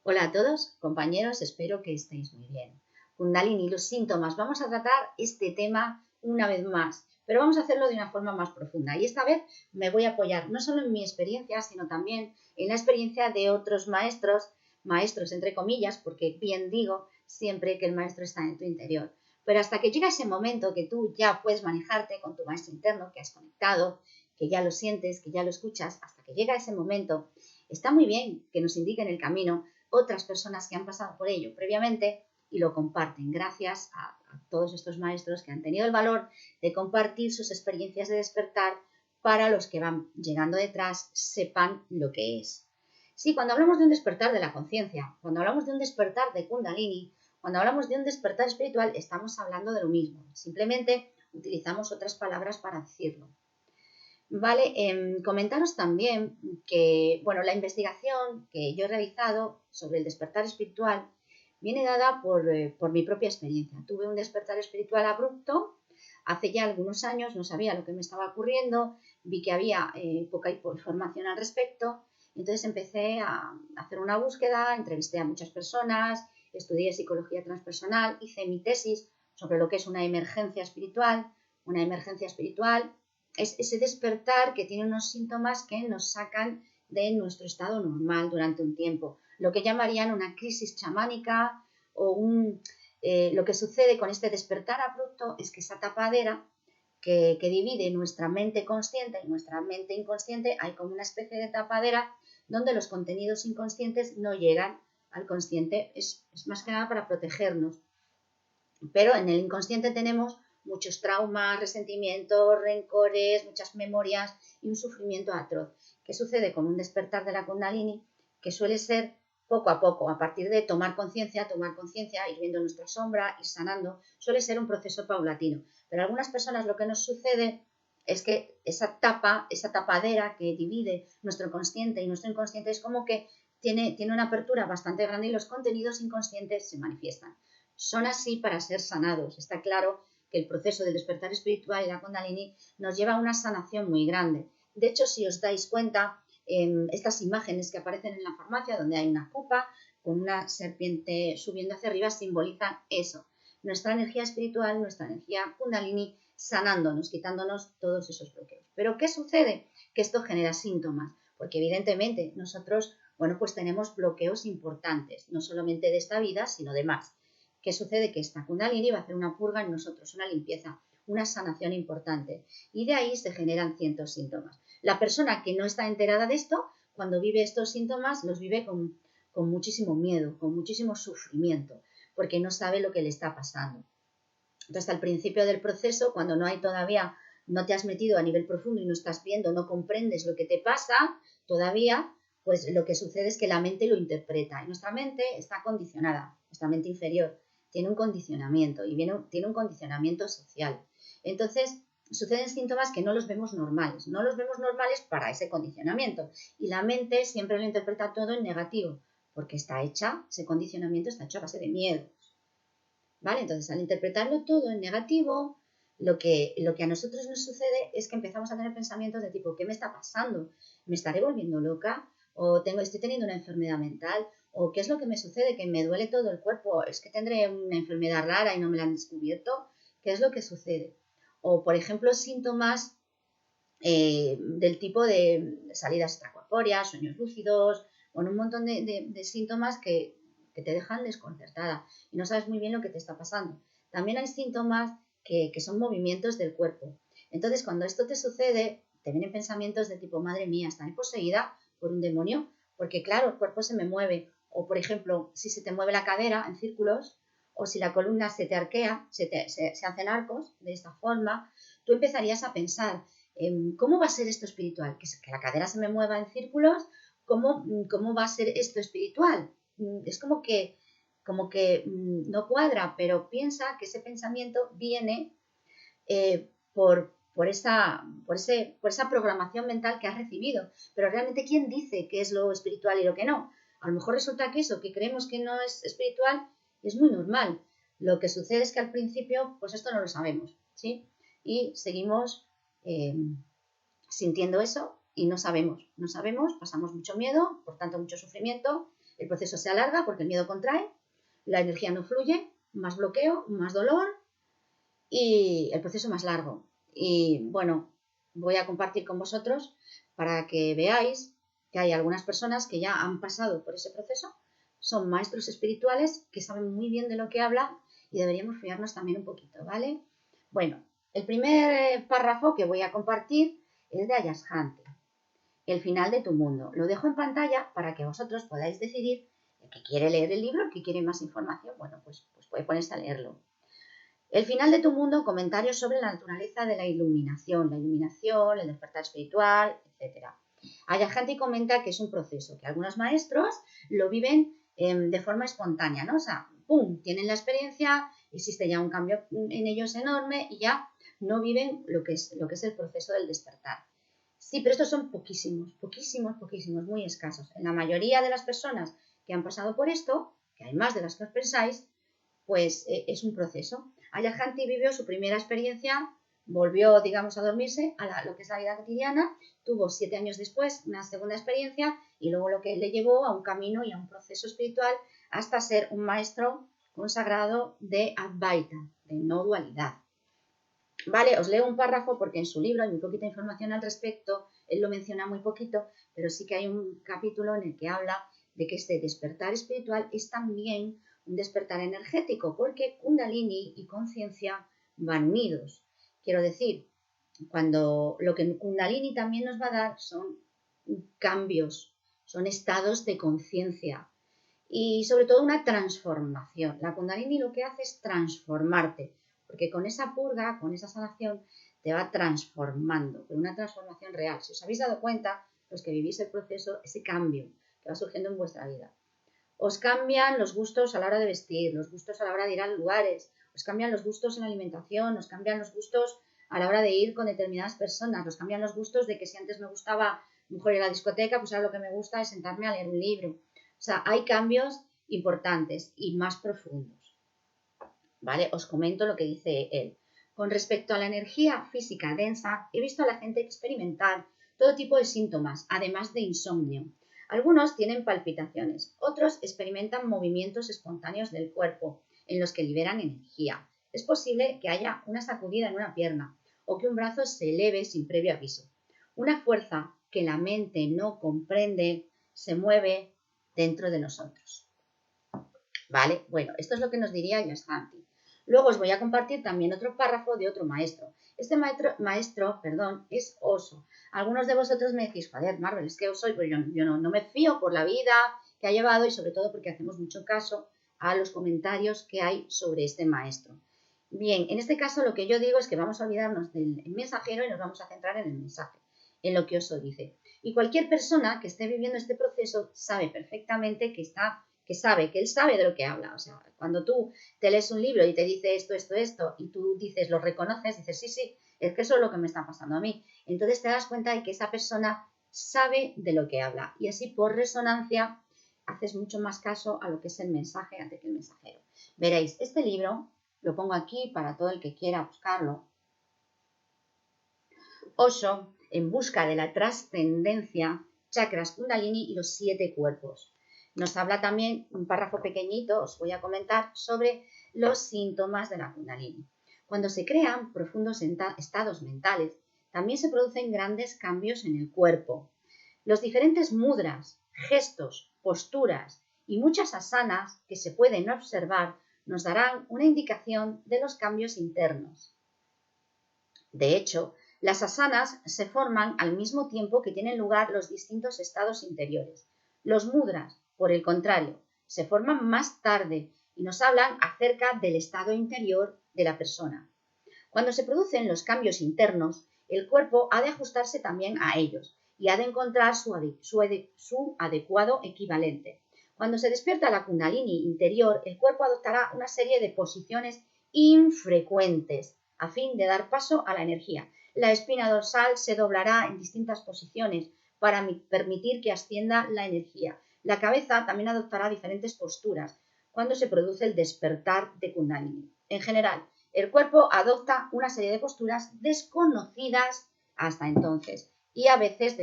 Hola a todos, compañeros, espero que estéis muy bien. Kundalini, los síntomas. Vamos a tratar este tema una vez más, pero vamos a hacerlo de una forma más profunda. Y esta vez me voy a apoyar no solo en mi experiencia, sino también en la experiencia de otros maestros entre comillas, porque bien digo siempre que el maestro está en tu interior. Pero hasta que llega ese momento que tú ya puedes manejarte con tu maestro interno, que has conectado, que ya lo sientes, que ya lo escuchas, hasta que llega ese momento, está muy bien que nos indiquen el camino otras personas que han pasado por ello previamente y lo comparten gracias a todos estos maestros que han tenido el valor de compartir sus experiencias de despertar para los que van llegando detrás sepan lo que es. Sí, cuando hablamos de un despertar de la conciencia, cuando hablamos de un despertar de Kundalini, cuando hablamos de un despertar espiritual, estamos hablando de lo mismo. Simplemente utilizamos otras palabras para decirlo. Vale, comentaros también que, bueno, la investigación que yo he realizado sobre el despertar espiritual viene dada por mi propia experiencia. Tuve un despertar espiritual abrupto hace ya algunos años, no sabía lo que me estaba ocurriendo, vi que había poca información al respecto, entonces empecé a hacer una búsqueda, entrevisté a muchas personas, estudié psicología transpersonal, hice mi tesis sobre lo que es una emergencia espiritual. Una emergencia espiritual es ese despertar que tiene unos síntomas que nos sacan de nuestro estado normal durante un tiempo. Lo que llamarían una crisis chamánica o lo que sucede con este despertar abrupto es que esa tapadera que divide nuestra mente consciente y nuestra mente inconsciente, hay como una especie de tapadera donde los contenidos inconscientes no llegan al consciente. Es más que nada para protegernos. Pero en el inconsciente tenemos muchos traumas, resentimientos, rencores, muchas memorias y un sufrimiento atroz. ¿Qué sucede con un despertar de la Kundalini? Que suele ser poco a poco, a partir de tomar conciencia, ir viendo nuestra sombra, ir sanando, suele ser un proceso paulatino. Pero a algunas personas lo que nos sucede es que esa tapadera que divide nuestro consciente y nuestro inconsciente es como que tiene una apertura bastante grande y los contenidos inconscientes se manifiestan. Son así para ser sanados. Está claro que el proceso del despertar espiritual y la Kundalini nos lleva a una sanación muy grande. De hecho, si os dais cuenta, estas imágenes que aparecen en la farmacia, donde hay una copa con una serpiente subiendo hacia arriba, simbolizan eso. Nuestra energía espiritual, nuestra energía Kundalini, sanándonos, quitándonos todos esos bloqueos. ¿Pero qué sucede? Que esto genera síntomas, porque evidentemente nosotros, bueno, pues tenemos bloqueos importantes, no solamente de esta vida, sino de más. ¿Qué sucede? Que esta Kundalini va a hacer una purga en nosotros, una limpieza, una sanación importante. Y de ahí se generan ciertos síntomas. La persona que no está enterada de esto, cuando vive estos síntomas, los vive con muchísimo miedo, con muchísimo sufrimiento, porque no sabe lo que le está pasando. Entonces, al principio del proceso, cuando no hay todavía, no te has metido a nivel profundo y no estás viendo, no comprendes lo que te pasa todavía, pues lo que sucede es que la mente lo interpreta. Y nuestra mente está condicionada, nuestra mente inferior tiene un condicionamiento y tiene un condicionamiento social. Entonces, suceden síntomas que no los vemos normales, no los vemos normales para ese condicionamiento. Y la mente siempre lo interpreta todo en negativo, porque ese condicionamiento está hecho a base de miedo. ¿Vale? Entonces, al interpretarlo todo en negativo, lo que a nosotros nos sucede es que empezamos a tener pensamientos de tipo, ¿qué me está pasando? ¿Me estaré volviendo loca? ¿O estoy teniendo una enfermedad mental? ¿O qué es lo que me sucede? ¿Que me duele todo el cuerpo? ¿Es que tendré una enfermedad rara y no me la han descubierto? ¿Qué es lo que sucede? O, por ejemplo, síntomas del tipo de salidas extracorpóreas, sueños lúcidos, o un montón de síntomas que te dejan desconcertada y no sabes muy bien lo que te está pasando. También hay síntomas que son movimientos del cuerpo. Entonces, cuando esto te sucede, te vienen pensamientos de tipo, madre mía, ¿estaré poseída por un demonio? Porque claro, el cuerpo se me mueve. O, por ejemplo, si se te mueve la cadera en círculos, o si la columna se te arquea, se hacen arcos de esta forma, tú empezarías a pensar, ¿cómo va a ser esto espiritual? ¿Que la cadera se me mueva en círculos? ¿Cómo va a ser esto espiritual? Es como que no cuadra, pero piensa que ese pensamiento viene por esa programación mental que has recibido. Pero realmente, ¿quién dice qué es lo espiritual y lo que no? A lo mejor resulta que eso que creemos que no es espiritual es muy normal. Lo que sucede es que al principio, pues esto no lo sabemos, ¿sí? Y seguimos sintiendo eso y no sabemos, pasamos mucho miedo, por tanto mucho sufrimiento, El proceso se alarga porque el miedo contrae, la energía no fluye, más bloqueo, más dolor y el proceso más largo. Y bueno, voy a compartir con vosotros para que veáis que hay algunas personas que ya han pasado por ese proceso, son maestros espirituales que saben muy bien de lo que hablan y deberíamos fiarnos también un poquito, ¿vale? Bueno, el primer párrafo que voy a compartir es de Ayashanti, El final de tu mundo. Lo dejo en pantalla para que vosotros podáis decidir el que quiere leer el libro, el que quiere más información, bueno, pues puede ponerse a leerlo. El final de tu mundo, comentarios sobre la naturaleza de la iluminación, el despertar espiritual, etc. Ayashanti comenta que es un proceso, que algunos maestros lo viven de forma espontánea, ¿no? O sea, ¡pum!, tienen la experiencia, existe ya un cambio en ellos enorme y ya no viven lo que es el proceso del despertar. Sí, pero estos son poquísimos, muy escasos. En la mayoría de las personas que han pasado por esto, que hay más de las que os pensáis, pues es un proceso. Ayashanti vivió su primera experiencia, volvió, digamos, a dormirse a lo que es la vida cotidiana, tuvo 7 años después una segunda experiencia y luego lo que le llevó a un camino y a un proceso espiritual hasta ser un maestro consagrado de Advaita, de no dualidad. Vale, os leo un párrafo porque en su libro hay muy poquita información al respecto, él lo menciona muy poquito, pero sí que hay un capítulo en el que habla de que este despertar espiritual es también un despertar energético, porque Kundalini y conciencia van unidos. Quiero decir, cuando lo que Kundalini también nos va a dar son cambios, son estados de conciencia y sobre todo una transformación. La Kundalini lo que hace es transformarte, porque con esa purga, con esa sanación, te va transformando, pero una transformación real. Si os habéis dado cuenta, los que vivís el proceso, ese cambio que va surgiendo en vuestra vida. Os cambian los gustos a la hora de vestir, los gustos a la hora de ir a lugares, os cambian los gustos en la alimentación, os cambian los gustos a la hora de ir con determinadas personas, os cambian los gustos de que si antes me gustaba mejor ir a la discoteca, pues ahora lo que me gusta es sentarme a leer un libro. O sea, hay cambios importantes y más profundos. ¿Vale? Os comento lo que dice él. Con respecto a la energía física densa, he visto a la gente experimentar todo tipo de síntomas, además de insomnio. Algunos tienen palpitaciones, otros experimentan movimientos espontáneos del cuerpo en los que liberan energía. Es posible que haya una sacudida en una pierna o que un brazo se eleve sin previo aviso. Una fuerza que la mente no comprende se mueve dentro de nosotros. ¿Vale? Bueno, esto es lo que nos diría Ayashanti. Luego os voy a compartir también otro párrafo de otro maestro. Este maestro, es Osho. Algunos de vosotros me decís, joder, Marvel, es que Osho, pues yo no me fío por la vida que ha llevado y sobre todo porque hacemos mucho caso a los comentarios que hay sobre este maestro. Bien, en este caso lo que yo digo es que vamos a olvidarnos del mensajero y nos vamos a centrar en el mensaje, en lo que Osho dice. Y cualquier persona que esté viviendo este proceso sabe perfectamente que él sabe de lo que habla. O sea, cuando tú te lees un libro y te dice esto, y tú dices, lo reconoces, dices, sí, es que eso es lo que me está pasando a mí. Entonces te das cuenta de que esa persona sabe de lo que habla y así por resonancia haces mucho más caso a lo que es el mensaje antes que el mensajero. Veréis, este libro lo pongo aquí para todo el que quiera buscarlo. Osho, en busca de la trascendencia, chakras, kundalini y los 7 cuerpos. Nos habla también, un párrafo pequeñito, os voy a comentar, sobre los síntomas de la kundalini. Cuando se crean profundos estados mentales, también se producen grandes cambios en el cuerpo. Los diferentes mudras, gestos, posturas y muchas asanas que se pueden observar nos darán una indicación de los cambios internos. De hecho, las asanas se forman al mismo tiempo que tienen lugar los distintos estados interiores. Los mudras, por el contrario, se forman más tarde y nos hablan acerca del estado interior de la persona. Cuando se producen los cambios internos, el cuerpo ha de ajustarse también a ellos y ha de encontrar su adecuado equivalente. Cuando se despierta la kundalini interior, el cuerpo adoptará una serie de posiciones infrecuentes a fin de dar paso a la energía. La espina dorsal se doblará en distintas posiciones para permitir que ascienda la energía. La cabeza también adoptará diferentes posturas cuando se produce el despertar de kundalini. En general, el cuerpo adopta una serie de posturas desconocidas hasta entonces y a veces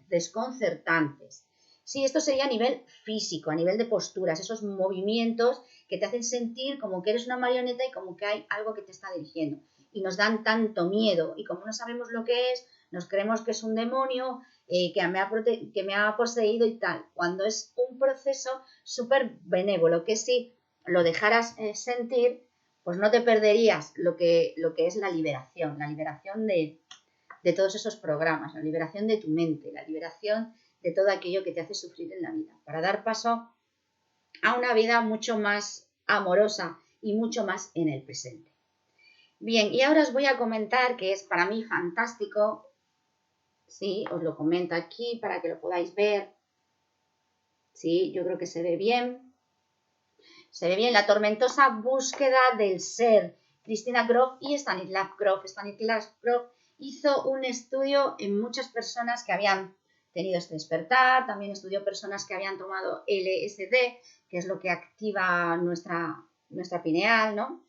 desconcertantes. Sí, esto sería a nivel físico, a nivel de posturas, esos movimientos que te hacen sentir como que eres una marioneta y como que hay algo que te está dirigiendo. Y nos dan tanto miedo y como no sabemos lo que es, nos creemos que es un demonio que me ha poseído y tal, cuando es un proceso súper benévolo, que si lo dejaras sentir, pues no te perderías lo que es la liberación de todos esos programas, la liberación de tu mente, la liberación de todo aquello que te hace sufrir en la vida, para dar paso a una vida mucho más amorosa y mucho más en el presente. Bien, y ahora os voy a comentar que es para mí fantástico, sí, os lo comento aquí para que lo podáis ver, sí, yo creo que se ve bien. Se ve bien la tormentosa búsqueda del ser. Christina Grof y Stanislav Grof. Stanislav Grof hizo un estudio en muchas personas que habían tenido este despertar, también estudió personas que habían tomado LSD, que es lo que activa nuestra pineal, ¿no?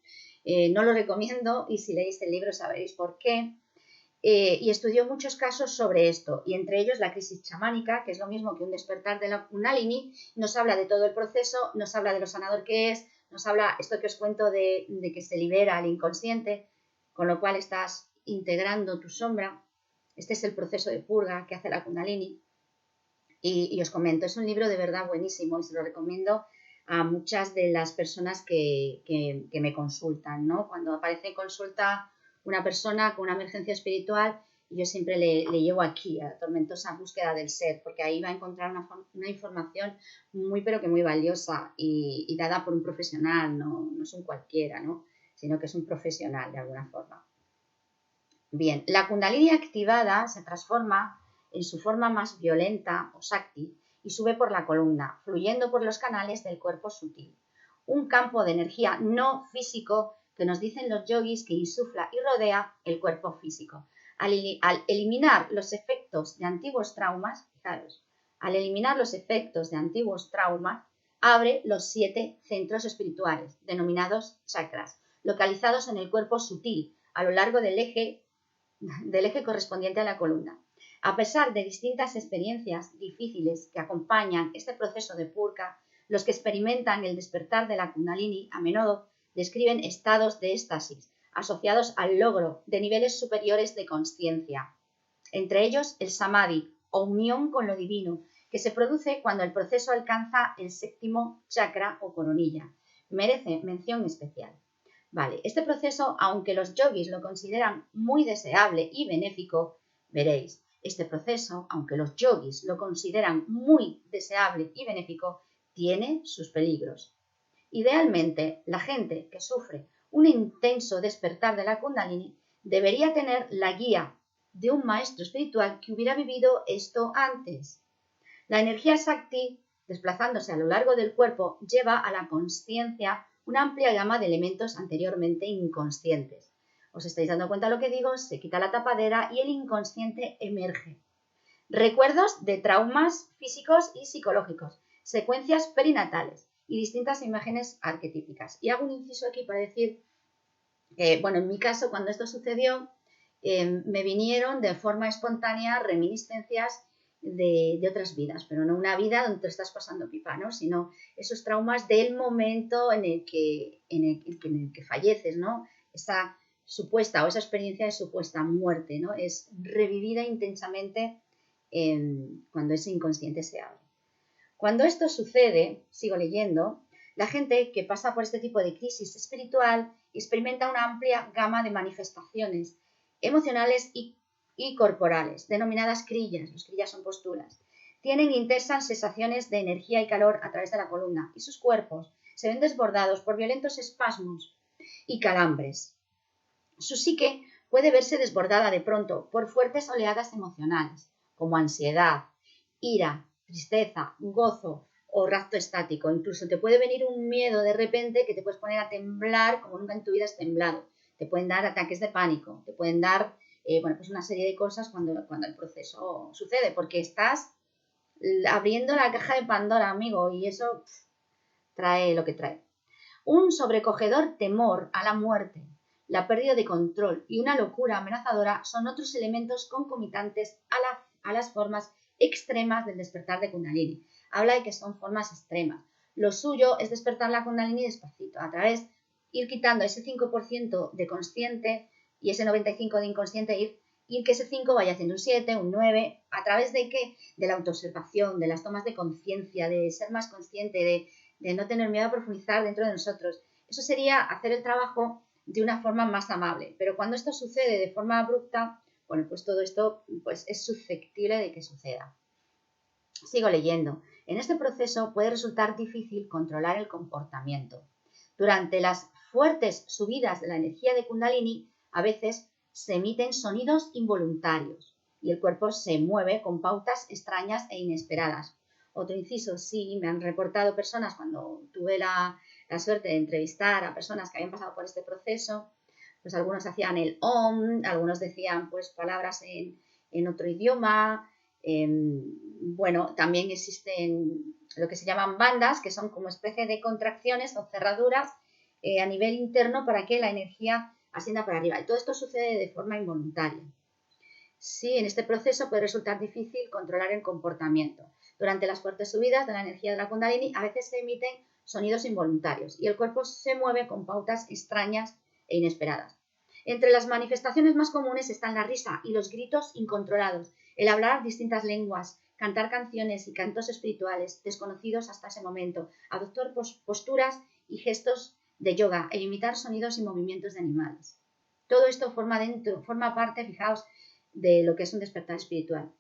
No lo recomiendo y si leéis el libro sabréis por qué. Y estudió muchos casos sobre esto, y entre ellos la crisis chamánica, que es lo mismo que un despertar de la Kundalini, nos habla de todo el proceso, nos habla de lo sanador que es, nos habla esto que os cuento de que se libera el inconsciente, con lo cual estás integrando tu sombra. Este es el proceso de purga que hace la Kundalini. Y os comento, es un libro de verdad buenísimo y se lo recomiendo a muchas de las personas que me consultan, ¿no? Cuando aparece en consulta una persona con una emergencia espiritual, yo siempre le llevo aquí a la tormentosa búsqueda del ser, porque ahí va a encontrar una información muy pero que muy valiosa y dada por un profesional, no es un cualquiera, ¿no? Sino que es un profesional de alguna forma. Bien, la Kundalini activada se transforma en su forma más violenta o Shakti y sube por la columna, fluyendo por los canales del cuerpo sutil. Un campo de energía no físico que nos dicen los yogis que insufla y rodea el cuerpo físico. Al eliminar los efectos de antiguos traumas, fijaros, al eliminar los efectos de antiguos traumas, abre los 7 centros espirituales, denominados chakras, localizados en el cuerpo sutil, a lo largo del eje correspondiente a la columna. A pesar de distintas experiencias difíciles que acompañan este proceso de purga, los que experimentan el despertar de la Kundalini a menudo describen estados de éxtasis asociados al logro de niveles superiores de consciencia, entre ellos el Samadhi o unión con lo divino, que se produce cuando el proceso alcanza el 7º chakra o coronilla. Merece mención especial. Vale, este proceso, aunque los yogis lo consideran muy deseable y benéfico, veréis, este proceso, aunque los yogis lo consideran muy deseable y benéfico, tiene sus peligros. Idealmente, la gente que sufre un intenso despertar de la Kundalini debería tener la guía de un maestro espiritual que hubiera vivido esto antes. La energía Shakti, desplazándose a lo largo del cuerpo, lleva a la consciencia una amplia gama de elementos anteriormente inconscientes. ¿Os estáis dando cuenta de lo que digo? Se quita la tapadera y el inconsciente emerge. Recuerdos de traumas físicos y psicológicos, secuencias perinatales y distintas imágenes arquetípicas. Y hago un inciso aquí para decir que, bueno, en mi caso, cuando esto sucedió, me vinieron de forma espontánea reminiscencias de otras vidas, pero no una vida donde te estás pasando pipa, ¿no? Sino esos traumas del momento en el que falleces, ¿no? Esa supuesta o esa experiencia de supuesta muerte, ¿no? Es revivida intensamente cuando ese inconsciente se abre. Cuando esto sucede, sigo leyendo, la gente que pasa por este tipo de crisis espiritual experimenta una amplia gama de manifestaciones emocionales y corporales, denominadas krillas. Los krillas son posturas. Tienen intensas sensaciones de energía y calor a través de la columna y sus cuerpos se ven desbordados por violentos espasmos y calambres. Su psique puede verse desbordada de pronto por fuertes oleadas emocionales, como ansiedad, ira, tristeza, gozo o rapto estático. Incluso te puede venir un miedo de repente que te puedes poner a temblar como nunca en tu vida has temblado. Te pueden dar ataques de pánico, te pueden dar pues una serie de cosas cuando el proceso sucede, porque estás abriendo la caja de Pandora, amigo, y eso trae lo que trae. Un sobrecogedor temor a la muerte, la pérdida de control y una locura amenazadora son otros elementos concomitantes a las formas extremas del despertar de Kundalini. habla de que son formas extremas. Lo suyo es despertar la Kundalini despacito, a través ir quitando ese 5% de consciente y ese 95% de inconsciente, ir que ese 5 vaya haciendo un 7, un 9, a través de qué, de la autoobservación, de las tomas de conciencia, de ser más consciente, de no tener miedo a profundizar dentro de nosotros. Eso sería hacer el trabajo de una forma más amable, pero cuando esto sucede de forma abrupta, bueno, pues todo esto pues, es susceptible de que suceda. Sigo leyendo. En este proceso puede resultar difícil controlar el comportamiento. Durante las fuertes subidas de la energía de Kundalini, a veces se emiten sonidos involuntarios y el cuerpo se mueve con pautas extrañas e inesperadas. Otro inciso, sí, me han reportado personas cuando tuve la suerte de entrevistar a personas que habían pasado por este proceso, pues algunos hacían el OM, algunos decían pues palabras en otro idioma. Bueno, también existen lo que se llaman bandas, que son como especie de contracciones o cerraduras a nivel interno para que la energía ascienda para arriba. Y todo esto sucede de forma involuntaria. Sí, en este proceso puede resultar difícil controlar el comportamiento. Durante las fuertes subidas de la energía de la Kundalini, a veces se emiten sonidos involuntarios y el cuerpo se mueve con pautas extrañas e inesperadas. Entre las manifestaciones más comunes están la risa y los gritos incontrolados, el hablar distintas lenguas, cantar canciones y cantos espirituales desconocidos hasta ese momento, adoptar posturas y gestos de yoga e imitar sonidos y movimientos de animales. Todo esto forma parte, fijaos, de lo que es un despertar espiritual.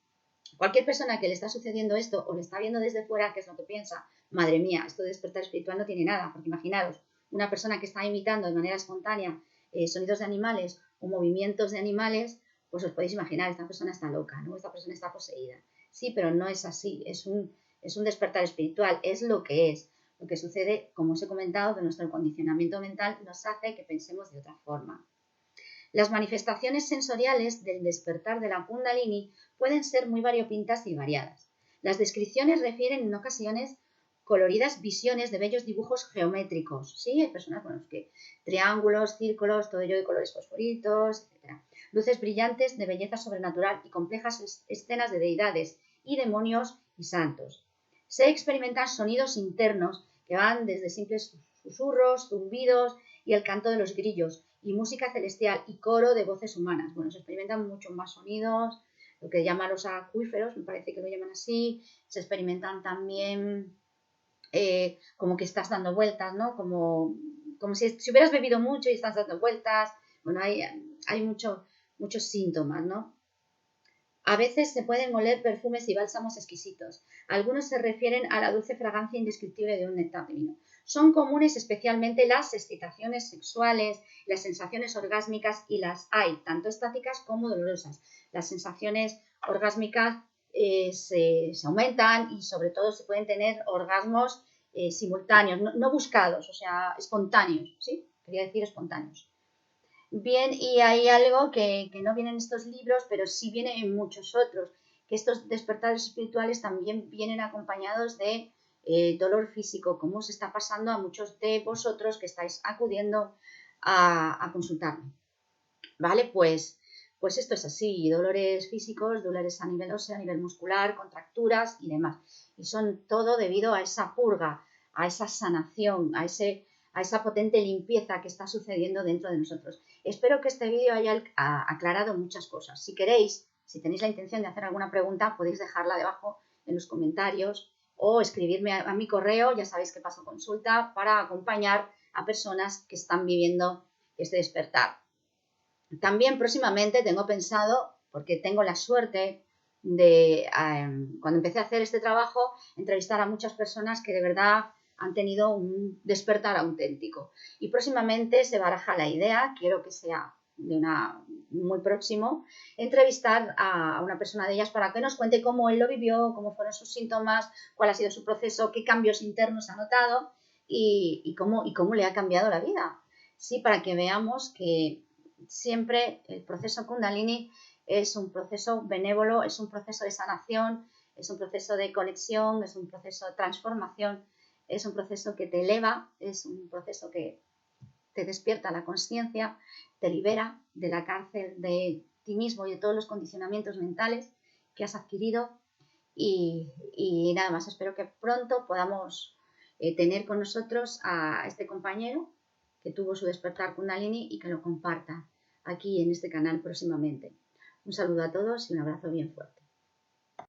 Cualquier persona que le está sucediendo esto o le está viendo desde fuera, ¿qué es lo que piensa? Madre mía, esto de despertar espiritual no tiene nada, porque imaginaros, una persona que está imitando de manera espontánea sonidos de animales o movimientos de animales, pues os podéis imaginar, esta persona está loca, ¿no? Esta persona está poseída. Sí, pero no es así, es un despertar espiritual, es lo que es. Lo que sucede, como os he comentado, que nuestro condicionamiento mental nos hace que pensemos de otra forma. Las manifestaciones sensoriales del despertar de la Kundalini pueden ser muy variopintas y variadas. Las descripciones refieren en ocasiones coloridas visiones de bellos dibujos geométricos. Sí, hay personas con los que triángulos, círculos, todo ello de colores fosforitos, etc. Luces brillantes de belleza sobrenatural y complejas escenas de deidades y demonios y santos. Se experimentan sonidos internos que van desde simples susurros, zumbidos y el canto de los grillos, y música celestial y coro de voces humanas. Bueno, se experimentan muchos más sonidos, lo que llaman los acuíferos, me parece que lo llaman así. Se experimentan también como que estás dando vueltas, ¿no? Como si hubieras bebido mucho y estás dando vueltas. Bueno, hay muchos síntomas, ¿no? A veces se pueden oler perfumes y bálsamos exquisitos. Algunos se refieren a la dulce fragancia indescriptible de un néctar divino. Son comunes especialmente las excitaciones sexuales, las sensaciones orgásmicas, y las hay, tanto estáticas como dolorosas. Las sensaciones orgásmicas se aumentan y sobre todo se pueden tener orgasmos simultáneos, no buscados, o sea, espontáneos, ¿sí? Quería decir espontáneos. Bien, y hay algo que no viene en estos libros, pero sí viene en muchos otros, que estos despertares espirituales también vienen acompañados de dolor físico, como os está pasando a muchos de vosotros que estáis acudiendo a consultarme. ¿Vale? Pues esto es así, dolores físicos, dolores a nivel óseo, a nivel muscular, contracturas y demás. Y son todo debido a esa purga, a esa sanación, a esa potente limpieza que está sucediendo dentro de nosotros. Espero que este vídeo haya aclarado muchas cosas. Si queréis, si tenéis la intención de hacer alguna pregunta, podéis dejarla debajo en los comentarios o escribirme a mi correo. Ya sabéis que paso consulta para acompañar a personas que están viviendo este despertar. También próximamente tengo pensado, porque tengo la suerte de, cuando empecé a hacer este trabajo, entrevistar a muchas personas que de verdad han tenido un despertar auténtico. Y próximamente se baraja la idea, quiero que sea muy próximo, entrevistar a una persona de ellas para que nos cuente cómo él lo vivió, cómo fueron sus síntomas, cuál ha sido su proceso, qué cambios internos ha notado y cómo le ha cambiado la vida. Sí, para que veamos que siempre el proceso Kundalini es un proceso benévolo, es un proceso de sanación, es un proceso de conexión, es un proceso de transformación, es un proceso que te eleva, es un proceso que te despierta la conciencia, te libera de la cárcel de ti mismo y de todos los condicionamientos mentales que has adquirido Y nada más, espero que pronto podamos tener con nosotros a este compañero que tuvo su despertar Kundalini y que lo comparta aquí en este canal próximamente. Un saludo a todos y un abrazo bien fuerte.